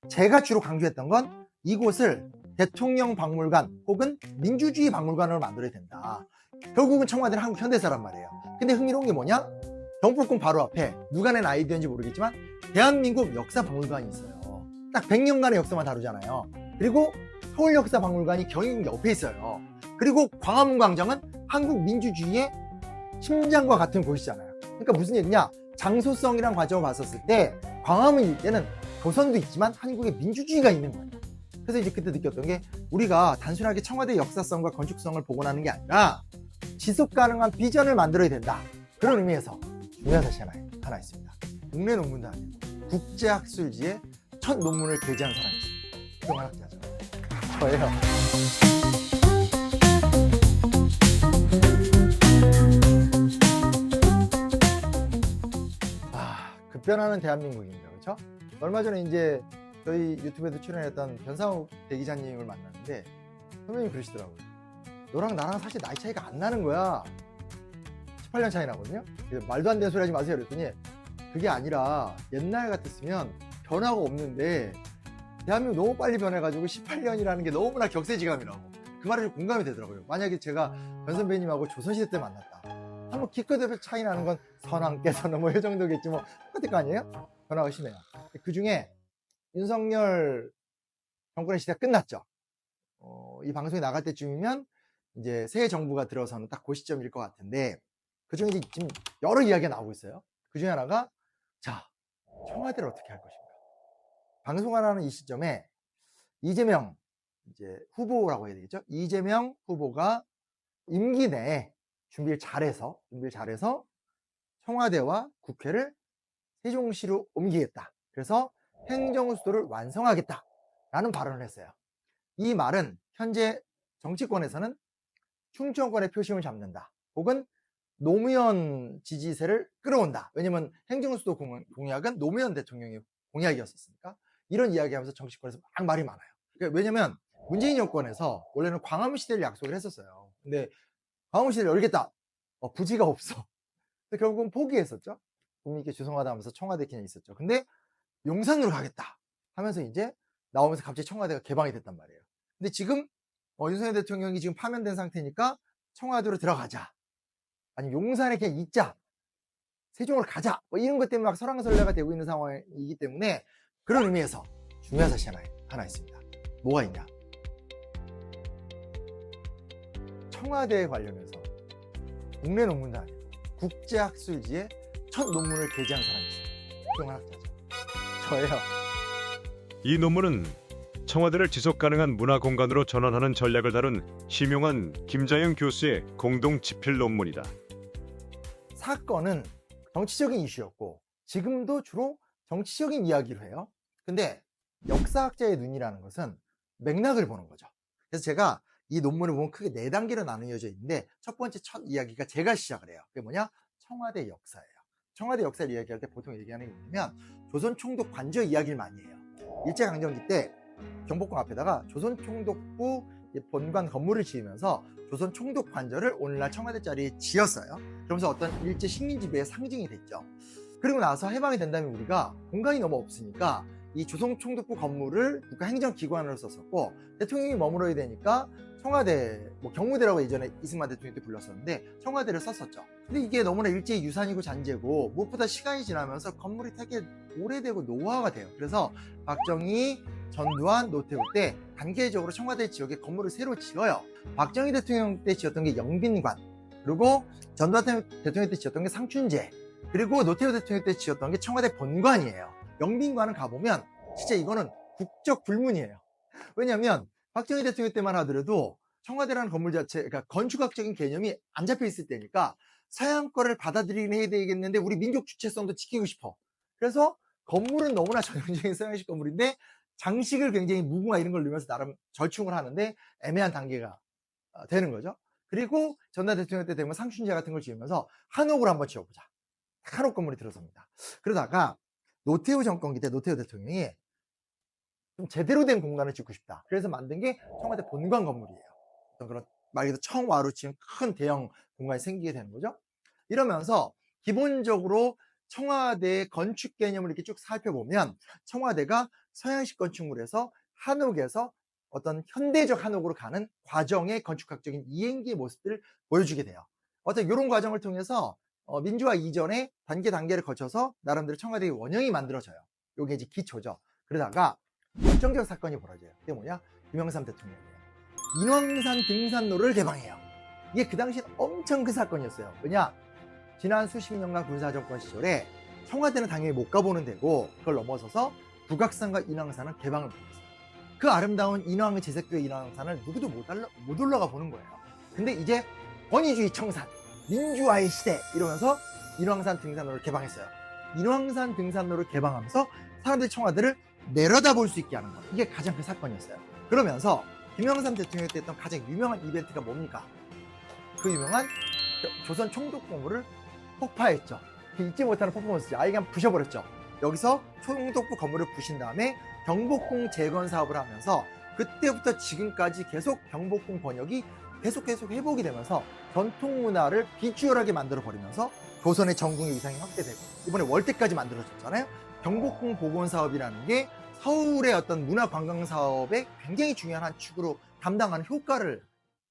제가 주로 강조했던 건 이곳을 대통령 박물관 혹은 민주주의 박물관으로 만들어야 된다. 결국은 청와대는 한국 현대사란 말이에요. 근데 흥미로운 게 뭐냐? 경복궁 바로 앞에 누가 낸 아이디어인지 모르겠지만 대한민국 역사박물관이 있어요. 딱 100년간의 역사만 다루잖아요. 그리고 서울역사박물관이 경희궁 옆에 있어요. 그리고 광화문 광장은 한국 민주주의의 심장과 같은 곳이잖아요. 그러니까 무슨 얘기냐? 장소성이란 관점을 봤었을 때 광화문 일대는 조선도 있지만 한국의 민주주의가 있는 거예요. 그래서 이제 그때 느꼈던 게 우리가 단순하게 청와대 역사성과 건축성을 복원하는 게 아니라 지속 가능한 비전을 만들어야 된다. 그런 의미에서 중요한 사실 하나 있습니다. 국내 논문도 아니고 국제학술지에 첫 논문을 게재한 사람이 있습니다. 훌륭한 학자죠. 저예요. 급변하는 대한민국입니다. 그렇죠? 얼마 전에 이제 저희 유튜브에도 출연했던 변상욱 대기자님을 만났는데 선배님이 그러시더라고요. 너랑 나랑 사실 나이 차이가 안 나는 거야. 18년 차이 나거든요. 말도 안 되는 소리 하지 마세요. 그랬더니 그게 아니라 옛날 같았으면 변화가 없는데 대한민국 너무 빨리 변해가지고 18년이라는 게 너무나 격세지감이라고. 그 말에 공감이 되더라고요. 만약에 제가 변 선배님하고 조선시대 때 만났다. 한번 기껏해서 차이 나는 건 선왕께서는 뭐 이 정도겠지 뭐 똑같을 거 아니에요? 변화가 심해요. 그 중에 윤석열 정권의 시대가 끝났죠. 이 방송이 나갈 때쯤이면 이제 새 정부가 들어서는 딱 그 시점일 것 같은데 그 중에 지금 여러 이야기가 나오고 있어요. 그 중에 하나가 자, 청와대를 어떻게 할 것인가. 방송하라는 이 시점에 이재명 이제 후보라고 해야 되겠죠. 이재명 후보가 임기 내에 준비를 잘해서 청와대와 국회를 세종시로 옮기겠다. 그래서 행정수도를 완성하겠다라는 발언을 했어요. 이 말은 현재 정치권에서는 충청권의 표심을 잡는다. 혹은 노무현 지지세를 끌어온다. 왜냐면 행정수도 공약은 노무현 대통령의 공약이었었으니까 이런 이야기하면서 정치권에서 막 말이 많아요. 그러니까 왜냐면 문재인 정권에서 원래는 광화문 시대를 약속을 했었어요. 근데 광화문 시대를 열겠다. 부지가 없어. 결국은 포기했었죠. 국민께 죄송하다 하면서 청와대 그냥 있었죠. 근데 용산으로 가겠다 하면서 이제 나오면서 갑자기 청와대가 개방이 됐단 말이에요. 근데 지금 윤석열 대통령이 지금 파면된 상태니까 청와대로 들어가자. 아니 용산에 그냥 있자. 세종을 가자. 뭐 이런 것 때문에 막 설왕설래가 되고 있는 상황이기 때문에 그런 의미에서 중요한 사실 하나 있습니다. 뭐가 있냐? 청와대에 관련해서 국내 논문도 아니고 국제학술지에 첫 논문을 게재한 사람이 있습니다. 훌륭한 학자죠. 저예요. 이 논문은 청와대를 지속가능한 문화공간으로 전환하는 전략을 다룬 심용환, 김자영 교수의 공동 집필 논문이다. 사건은 정치적인 이슈였고 지금도 주로 정치적인 이야기를 해요. 근데 역사학자의 눈이라는 것은 맥락을 보는 거죠. 그래서 제가 이 논문을 보면 크게 4단계로 나누어져 있는데 첫 번째 첫 이야기가 제가 시작을 해요. 그게 뭐냐? 청와대 역사예요. 청와대 역사를 이야기할 때 보통 얘기하는 게 뭐냐면 조선 총독 관저 이야기를 많이 해요. 일제강점기 때 경복궁 앞에다가 조선 총독부 본관 건물을 지으면서 조선 총독 관저를 오늘날 청와대 자리에 지었어요. 그러면서 어떤 일제 식민 지배의 상징이 됐죠. 그리고 나서 해방이 된 다음에 우리가 공간이 너무 없으니까 이 조선 총독부 건물을 국가행정기관으로 썼었고 대통령이 머물러야 되니까 청와대, 경무대라고 예전에 이승만 대통령 때 불렀었는데 청와대를 썼었죠. 근데 이게 너무나 일제의 유산이고 잔재고 무엇보다 시간이 지나면서 건물이 되게 오래되고 노화가 돼요. 그래서 박정희, 전두환, 노태우 때 단계적으로 청와대 지역에 건물을 새로 지어요. 박정희 대통령 때 지었던 게 영빈관, 그리고 전두환 대통령 때 지었던 게 상춘제, 그리고 노태우 대통령 때 지었던 게 청와대 본관이에요. 영빈관은 가보면 진짜 이거는 국적 불문이에요. 왜냐하면 박정희 대통령 때만 하더라도 청와대라는 건물 자체, 그러니까 건축학적인 개념이 안 잡혀 있을 때니까 서양 거를 받아들이긴 해야 되겠는데 우리 민족 주체성도 지키고 싶어. 그래서 건물은 너무나 전형적인 서양식 건물인데 장식을 굉장히 무궁화 이런 걸 넣으면서 나름 절충을 하는데 애매한 단계가 되는 거죠. 그리고 전두환 대통령 때 되면 상춘제 같은 걸 지으면서 한옥을 한번 지어보자. 한옥 건물이 들어섭니다. 그러다가 노태우 정권기 때 노태우 대통령이 좀 제대로 된 공간을 짓고 싶다. 그래서 만든 게 청와대 본관 건물이에요. 어떤 그런 말 그대로 청와로 지은 큰 대형 공간이 생기게 되는 거죠. 이러면서 기본적으로 청와대의 건축 개념을 이렇게 쭉 살펴보면 청와대가 서양식 건축물에서 한옥에서 어떤 현대적 한옥으로 가는 과정의 건축학적인 이행기의 모습들을 보여주게 돼요. 어떤 이런 과정을 통해서 민주화 이전에 단계를 거쳐서 나름대로 청와대의 원형이 만들어져요. 이게 이제 기초죠. 그러다가 결정적 사건이 벌어져요. 그게 뭐냐? 김영삼 대통령이에요. 인왕산 등산로를 개방해요. 이게 그 당시엔 엄청 큰 사건이었어요. 왜냐? 지난 수십 년간 군사정권 시절에 청와대는 당연히 못 가보는 데고 그걸 넘어서서 북악산과 인왕산은 개방을 못했어요. 그 아름다운 인왕의 제색도의 인왕산을 누구도 못 올라가 보는 거예요. 근데 이제 권위주의 청산, 민주화의 시대 이러면서 인왕산 등산로를 개방했어요. 인왕산 등산로를 개방하면서 사람들이 청와대를 내려다볼 수 있게 하는 거예요. 이게 가장 큰 사건이었어요. 그러면서 김영삼 대통령이 때 했던 가장 유명한 이벤트가 뭡니까? 그 유명한 조선 총독부를 폭파했죠. 잊지 못하는 퍼포먼스죠. 아예 그냥 부셔버렸죠. 여기서 총독부 건물을 부신 다음에 경복궁 재건 사업을 하면서 그때부터 지금까지 계속 경복궁 번역이 계속 회복이 되면서 전통 문화를 비주얼하게 만들어 버리면서 조선의 전국의 위상이 확대되고 이번에 월대까지 만들어졌잖아요. 경복궁 복원 사업이라는 게 서울의 어떤 문화 관광 사업에 굉장히 중요한 한 축으로 담당하는 효과를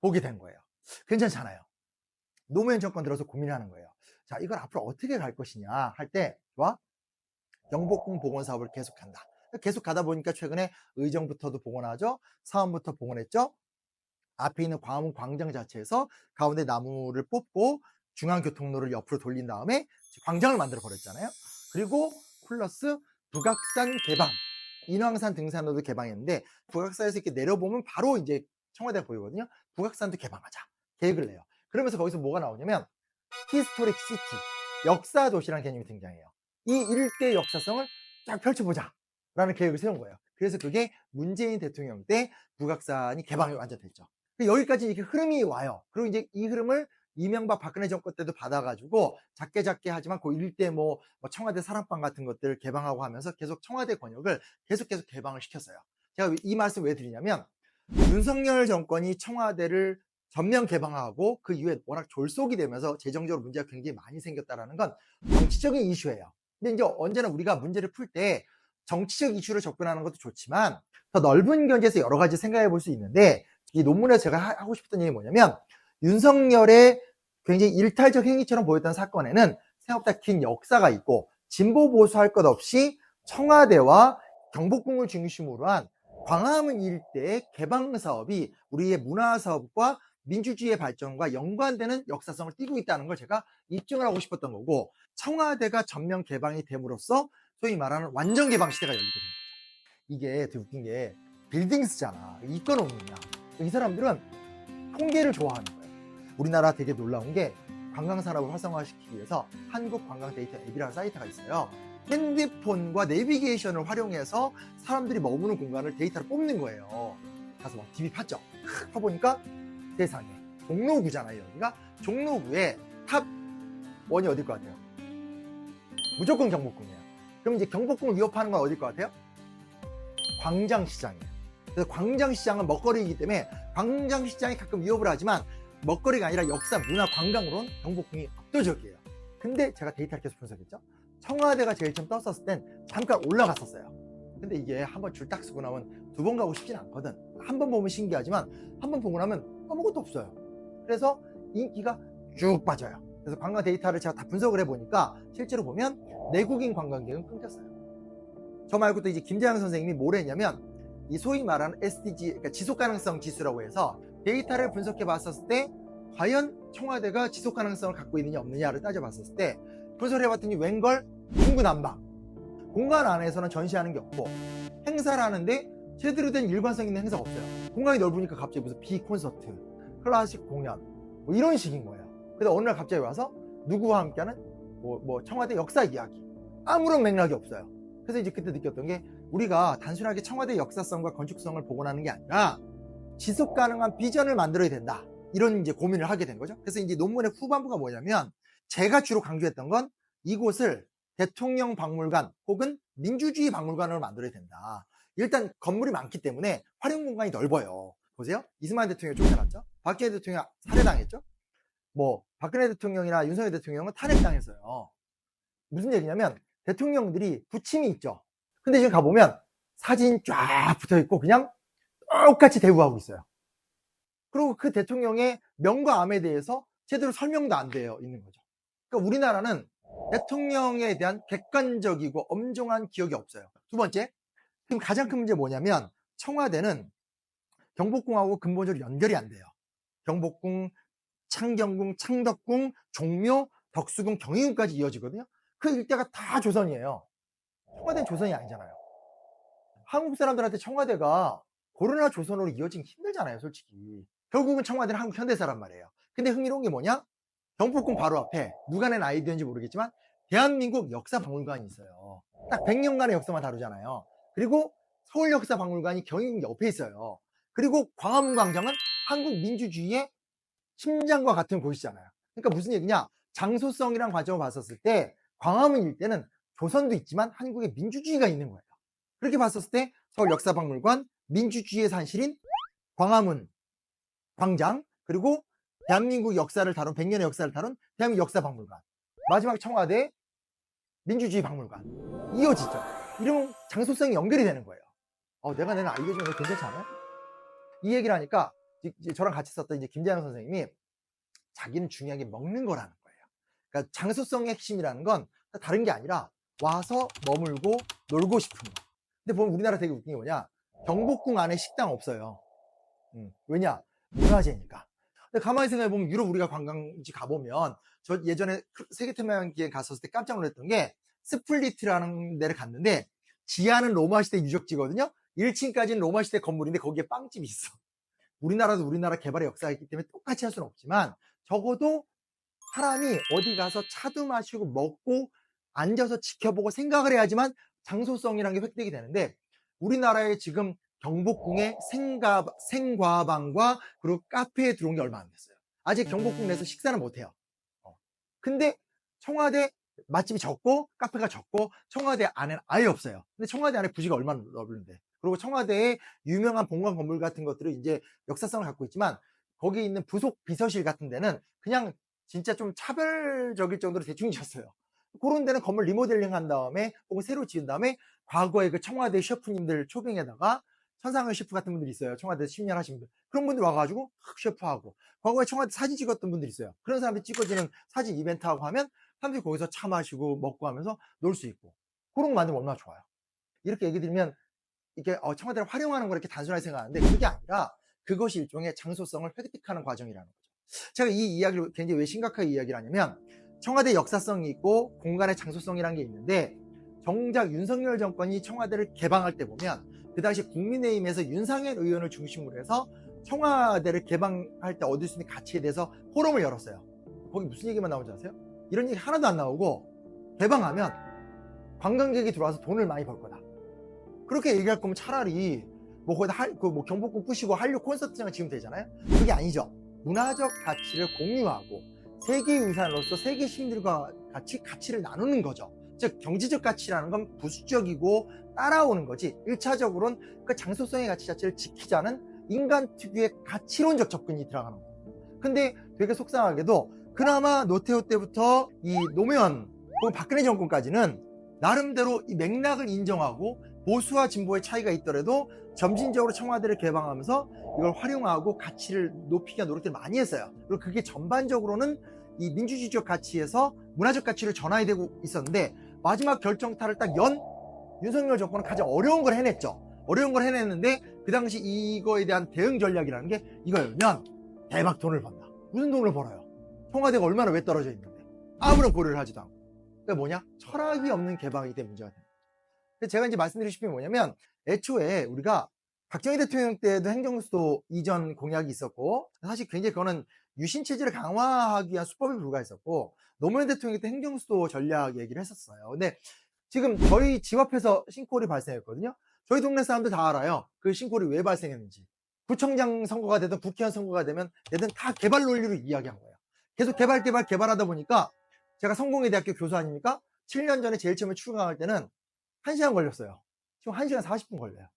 보게 된 거예요. 괜찮잖아요. 노무현 정권 들어서 고민하는 거예요. 자, 이걸 앞으로 어떻게 갈 것이냐 할 때, 좋아? 경복궁 복원 사업을 계속한다. 계속 가다 보니까 최근에 의정부터도 복원하죠. 사원부터 복원했죠. 앞에 있는 광화문 광장 자체에서 가운데 나무를 뽑고 중앙교통로를 옆으로 돌린 다음에 광장을 만들어 버렸잖아요. 그리고 플러스 북악산 개방, 인왕산 등산로도 개방했는데 북악산에서 이렇게 내려보면 바로 이제 청와대가 보이거든요. 북악산도 개방하자 계획을 내요. 그러면서 거기서 뭐가 나오냐면 히스토릭 시티, 역사 도시라는 개념이 등장해요. 이 일대의 역사성을 쫙 펼쳐보자 라는 계획을 세운 거예요. 그래서 그게 문재인 대통령 때 북악산이 개방이 완전 됐죠. 여기까지 이렇게 흐름이 와요. 그리고 이제 이 흐름을 이명박 박근혜 정권 때도 받아가지고 작게 하지만 그 일대 뭐 청와대 사랑방 같은 것들 개방하고 하면서 계속 청와대 권역을 계속 개방을 시켰어요. 제가 이 말씀 왜 드리냐면 윤석열 정권이 청와대를 전면 개방하고 그 이후에 워낙 졸속이 되면서 재정적으로 문제가 굉장히 많이 생겼다는 건 정치적인 이슈예요. 근데 이제 언제나 우리가 문제를 풀 때 정치적 이슈로 접근하는 것도 좋지만 더 넓은 견지에서 여러 가지 생각해 볼 수 있는데 이 논문에서 제가 하고 싶었던 얘기 뭐냐면 윤석열의 굉장히 일탈적 행위처럼 보였던 사건에는 생각보다 긴 역사가 있고 진보 보수할 것 없이 청와대와 경복궁을 중심으로 한 광화문 일대의 개방 사업이 우리의 문화 사업과 민주주의의 발전과 연관되는 역사성을 띠고 있다는 걸 제가 입증을 하고 싶었던 거고 청와대가 전면 개방이 됨으로써 소위 말하는 완전 개방 시대가 열리게 된 거죠. 이게 되게 웃긴 게 빌딩스잖아. 이건없느냐. 이 사람들은 통계를 좋아하는 거예요. 우리나라 되게 놀라운 게 관광산업을 활성화시키기 위해서 한국관광데이터 앱이라는 사이트가 있어요. 핸드폰과 내비게이션을 활용해서 사람들이 머무는 공간을 데이터로 뽑는 거예요. 가서 막 TV 팠죠. 파보니까 세상에 종로구잖아요. 여기가 종로구의 탑 1이 어딜 것 같아요? 무조건 경복궁이에요. 그럼 이제 경복궁을 위협하는 건 어딜 것 같아요? 광장시장이에요. 그래서 광장시장은 먹거리이기 때문에 광장시장이 가끔 위협을 하지만 먹거리가 아니라 역사, 문화, 관광으로는 경복궁이 압도적이에요. 근데 제가 데이터를 계속 분석했죠. 청와대가 제일 처음 떴었을 땐 잠깐 올라갔었어요. 근데 이게 한번 줄 딱 쓰고 나면 두 번 가고 싶진 않거든. 한 번 보면 신기하지만 한 번 보고 나면 아무것도 없어요. 그래서 인기가 쭉 빠져요. 그래서 관광 데이터를 제가 다 분석을 해보니까 실제로 보면 내국인 관광객은 끊겼어요. 저 말고 또 이제 김재양 선생님이 뭘 했냐면 이 소위 말하는 SDG, 그러니까 지속가능성 지수라고 해서 데이터를 분석해 봤었을 때 과연 청와대가 지속가능성을 갖고 있느냐 없느냐를 따져봤었을 때 분석을 해봤더니 웬걸 중구난방, 공간 안에서는 전시하는 게 없고 행사를 하는데 제대로 된 일관성 있는 행사가 없어요. 공간이 넓으니까 갑자기 무슨 비콘서트, 클래식 공연 뭐 이런 식인 거예요. 근데 어느 날 갑자기 와서 누구와 함께하는 뭐 청와대 역사 이야기, 아무런 맥락이 없어요. 그래서 이제 그때 느꼈던 게 우리가 단순하게 청와대 역사성과 건축성을 복원하는 게 아니라 지속 가능한 비전을 만들어야 된다. 이런 이제 고민을 하게 된 거죠. 그래서 이제 논문의 후반부가 뭐냐면 제가 주로 강조했던 건 이곳을 대통령 박물관 혹은 민주주의 박물관으로 만들어야 된다. 일단 건물이 많기 때문에 활용 공간이 넓어요. 보세요. 이승만 대통령이 쫓겨났죠. 박근혜 대통령 살해당했죠. 뭐 박근혜 대통령이나 윤석열 대통령은 탄핵당했어요. 무슨 얘기냐면 대통령들이 부침이 있죠. 근데 지금 가보면 사진 쫙 붙어 있고 그냥 똑같이 대우하고 있어요. 그리고 그 대통령의 명과 암에 대해서 제대로 설명도 안 되어 있는 거죠. 그러니까 우리나라는 대통령에 대한 객관적이고 엄정한 기억이 없어요. 두 번째, 지금 가장 큰 문제 뭐냐면 청와대는 경복궁하고 근본적으로 연결이 안 돼요. 경복궁, 창경궁, 창덕궁, 종묘, 덕수궁, 경희궁까지 이어지거든요. 그 일대가 다 조선이에요. 청와대는 조선이 아니잖아요. 한국 사람들한테 청와대가 고려나 조선으로 이어지기 힘들잖아요, 솔직히. 결국은 청와대는 한국 현대사란 말이에요. 근데 흥미로운 게 뭐냐? 경복궁 바로 앞에 누가 낸 아이디어인지 모르겠지만 대한민국 역사박물관이 있어요. 딱 100년간의 역사만 다루잖아요. 그리고 서울역사박물관이 경희궁 옆에 있어요. 그리고 광화문 광장은 한국 민주주의의 심장과 같은 곳이잖아요. 그러니까 무슨 얘기냐? 장소성이란 관점을 봤었을 때 광화문 일대는 조선도 있지만 한국의 민주주의가 있는 거예요. 그렇게 봤었을 때 서울역사박물관, 민주주의의 산실인 광화문 광장, 그리고 대한민국 역사를 다룬 100년의 역사를 다룬 대한민국 역사박물관, 마지막 청와대 민주주의 박물관 이어지죠. 이러면 장소성이 연결이 되는 거예요. 내가 내는 아이디어 중에 괜찮지 않아요? 이 얘기를 하니까 이제 저랑 같이 썼던 이제 김재현 선생님이 자기는 중요한 게 먹는 거라는 거예요. 그러니까 장소성의 핵심이라는 건 다른 게 아니라 와서 머물고 놀고 싶은 거. 근데 보면 우리나라 되게 웃긴 게 뭐냐? 경복궁 안에 식당 없어요. 왜냐? 문화재니까. 근데 가만히 생각해보면 유럽 우리가 관광지 가보면 저 예전에 세계태평양기에 갔었을 때 깜짝 놀랐던 게 스플리트라는 데를 갔는데 지하는 로마시대 유적지거든요. 1층까지는 로마시대 건물인데 거기에 빵집이 있어. 우리나라도 우리나라 개발의 역사가 있기 때문에 똑같이 할 수는 없지만 적어도 사람이 어디 가서 차도 마시고 먹고 앉아서 지켜보고 생각을 해야지만 장소성이라는 게 획득이 되는데 우리나라에 지금 경복궁에 생과방과 그리고 카페에 들어온 게 얼마 안 됐어요. 아직 경복궁 내에서 식사는 못해요. 근데 청와대 맛집이 적고 카페가 적고 청와대 안에는 아예 없어요. 근데 청와대 안에 부지가 얼마나 넓은데. 그리고 청와대의 유명한 본관 건물 같은 것들은 이제 역사성을 갖고 있지만 거기에 있는 부속 비서실 같은 데는 그냥 진짜 좀 차별적일 정도로 대충 지었어요. 그런 데는 건물 리모델링 한 다음에 혹은 새로 지은 다음에 과거에 그 청와대 셰프님들 초빙에다가 천상열 셰프 같은 분들이 있어요. 청와대에서 10년 하신 분들. 그런 분들 와가지고 셰프하고 과거에 청와대 사진 찍었던 분들이 있어요. 그런 사람들이 찍어주는 사진 이벤트하고 하면 사람들이 거기서 차 마시고 먹고 하면서 놀 수 있고 그런 거 만들면 얼마나 좋아요. 이렇게 얘기 드리면 이게 청와대를 활용하는 걸 이렇게 단순하게 생각하는데 그게 아니라 그것이 일종의 장소성을 획득하는 과정이라는 거죠. 제가 이 이야기를 굉장히 왜 심각하게 이야기를 하냐면 청와대 역사성이 있고 공간의 장소성이라는 게 있는데 정작 윤석열 정권이 청와대를 개방할 때 보면 그 당시 국민의힘에서 윤상현 의원을 중심으로 해서 청와대를 개방할 때 얻을 수 있는 가치에 대해서 포럼을 열었어요. 거기 무슨 얘기만 나오는지 아세요? 이런 얘기 하나도 안 나오고 개방하면 관광객이 들어와서 돈을 많이 벌 거다. 그렇게 얘기할 거면 차라리 뭐 거기다 뭐 경복궁 부시고 한류 콘서트장 지으면 되잖아요. 그게 아니죠. 문화적 가치를 공유하고 세계유산으로서 세계 시민들과 같이 가치를 나누는 거죠. 즉 경제적 가치라는 건 부수적이고 따라오는 거지 1차적으로는 그 장소성의 가치 자체를 지키자는 인간 특유의 가치론적 접근이 들어가는 거예요. 근데 되게 속상하게도 그나마 노태우 때부터 이 노무현 혹은 박근혜 정권까지는 나름대로 이 맥락을 인정하고 보수와 진보의 차이가 있더라도 점진적으로 청와대를 개방하면서 이걸 활용하고 가치를 높이기 위한 노력들을 많이 했어요. 그리고 그게 전반적으로는 이 민주주의적 가치에서 문화적 가치를 전환이 되고 있었는데 마지막 결정타를 딱 연 윤석열 정권은 가장 어려운 걸 해냈죠. 어려운 걸 해냈는데 그 당시 이거에 대한 대응 전략이라는 게 이거였면 대박 돈을 번다. 무슨 돈을 벌어요? 청와대가 얼마나 왜 떨어져 있는데 아무런 고려를 하지도 않고. 그러니까 뭐냐? 철학이 없는 개방이기 때문에 문제가 됩니다. 제가 이제 말씀드리고 싶은 게 뭐냐면 애초에 우리가 박정희 대통령 때도 행정수도 이전 공약이 있었고 사실 굉장히 그거는 유신 체제를 강화하기 위한 수법에 불과했었고 노무현 대통령 때 행정수도 전략 얘기를 했었어요. 근데 지금 저희 집 앞에서 싱크홀이 발생했거든요. 저희 동네 사람들 다 알아요. 그 싱크홀이 왜 발생했는지. 구청장 선거가 되든 국회의원 선거가 되면 얘든 다 개발 논리로 이야기한 거예요. 계속 개발하다 보니까 제가 성공회대학교 교수 아닙니까? 7년 전에 제일 처음에 출강할 때는 1시간 걸렸어요. 지금 1시간 40분 걸려요.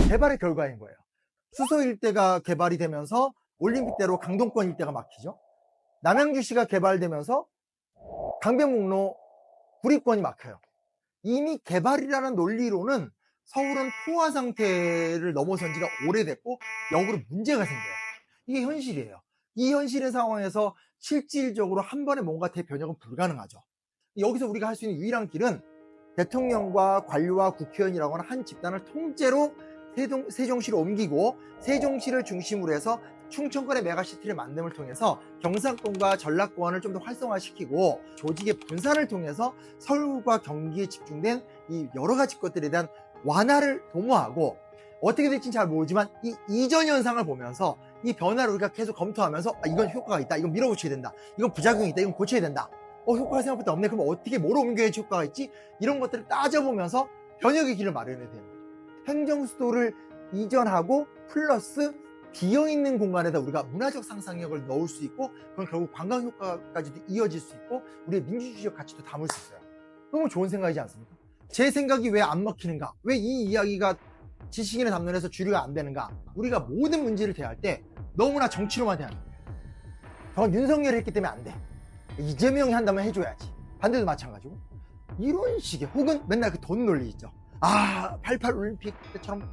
개발의 결과인 거예요. 수서 일대가 개발이 되면서 올림픽대로 강동권 일대가 막히죠. 남양주시가 개발되면서 강변북로 구립권이 막혀요. 이미 개발이라는 논리로는 서울은 포화 상태를 넘어선 지가 오래됐고 역으로 문제가 생겨요. 이게 현실이에요. 이 현실의 상황에서 실질적으로 한 번에 뭔가 대변혁은 불가능하죠. 여기서 우리가 할 수 있는 유일한 길은 대통령과 관료와 국회의원이라고 하는 한 집단을 통째로 세종시로 옮기고 세종시를 중심으로 해서 충청권의 메가시티를 만듦을 통해서 경상권과 전라권을 좀 더 활성화시키고 조직의 분산을 통해서 서울과 경기에 집중된 이 여러 가지 것들에 대한 완화를 도모하고, 어떻게 될지는 잘 모르지만 이 이전 현상을 보면서 이 변화를 우리가 계속 검토하면서 이건 효과가 있다, 이건 밀어붙여야 된다, 이건 부작용이 있다, 이건 고쳐야 된다, 효과가 생각보다 없네, 그럼 어떻게 뭐로 옮겨야지 효과가 있지, 이런 것들을 따져보면서 변혁의 길을 마련해야 되는 거죠. 행정수도를 이전하고 플러스 비어있는 공간에다 우리가 문화적 상상력을 넣을 수 있고, 그건 결국 관광 효과까지도 이어질 수 있고 우리의 민주주의적 가치도 담을 수 있어요. 너무 좋은 생각이지 않습니까? 제 생각이 왜 안 먹히는가, 왜 이 이야기가 지식인의 담론에서 주류가 안 되는가. 우리가 모든 문제를 대할 때 너무나 정치로만 대하는 거예요. 저건 윤석열이 했기 때문에 안 돼, 이재명이 한다면 해줘야지, 반대도 마찬가지고, 이런 식의, 혹은 맨날 그 돈 논리 있죠. 88 올림픽 때처럼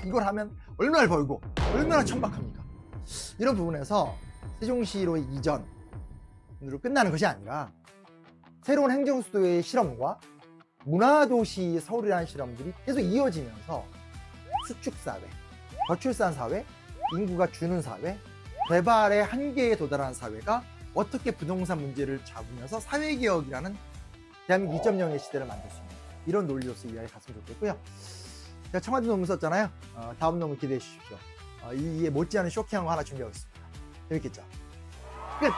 이걸 하면 얼마나 벌고 얼마나 천박합니까. 이런 부분에서 세종시로의 이전으로 끝나는 것이 아니라 새로운 행정수도의 실험과 문화도시 서울이라는 실험들이 계속 이어지면서 수축사회, 저출산 사회, 인구가 주는 사회, 개발의 한계에 도달하는 사회가 어떻게 부동산 문제를 잡으면서 사회개혁이라는 대한민국 2.0의 시대를 만들 수 있는 이런 논리로서 이야기 갔으면 좋겠고요. 제가 청와대 논문 썼잖아요. 다음 논문 기대해 주십시오. 이에 못지않은 쇼킹한 거 하나 준비하고 있습니다. 재밌겠죠? 끝!